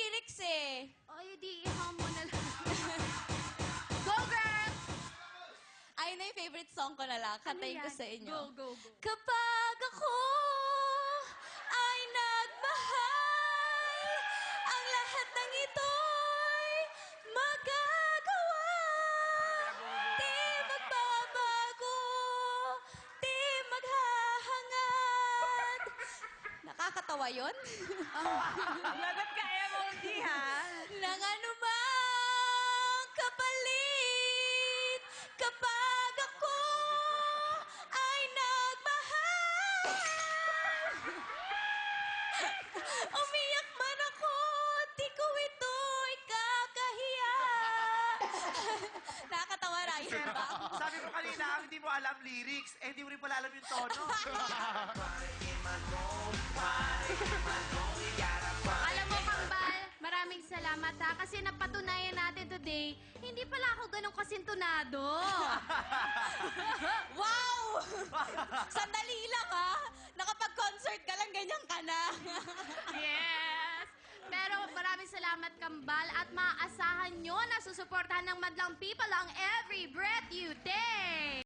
lyrics eh. Ay, di iham mo na lang. Go, girl! Ayun na yung favorite song ko na lang. Kantayin ko yan? sa inyo. Go, go, go. Kapag ako ay nagmahal, ang lahat ng ito'y magagawa. Di magbabago, di maghahangad. Nakakatawa yun? Lagot ka, MOD, ha? Nang anumang kapalit kapag ako ay nagmahal. Umiyak man ako, di ko ito'y kakahiya. Nakakatawa, Ryan, ba? Sabi mo kanina, hindi mo alam lyrics. Eh, hindi mo rin pala alam yung tono. Alam mo, Kambal, maraming salamat ha. Kasi napatunayan natin today, hindi pala ako ganun kasintonado. Wow! Sandali lang, ha? Nakapag-concert ka lang, ganyan ka na. Yes! Pero maraming salamat, Kambal, at maaasahan nyo na susuportahan ng Madlang People ang Every Breath You Take!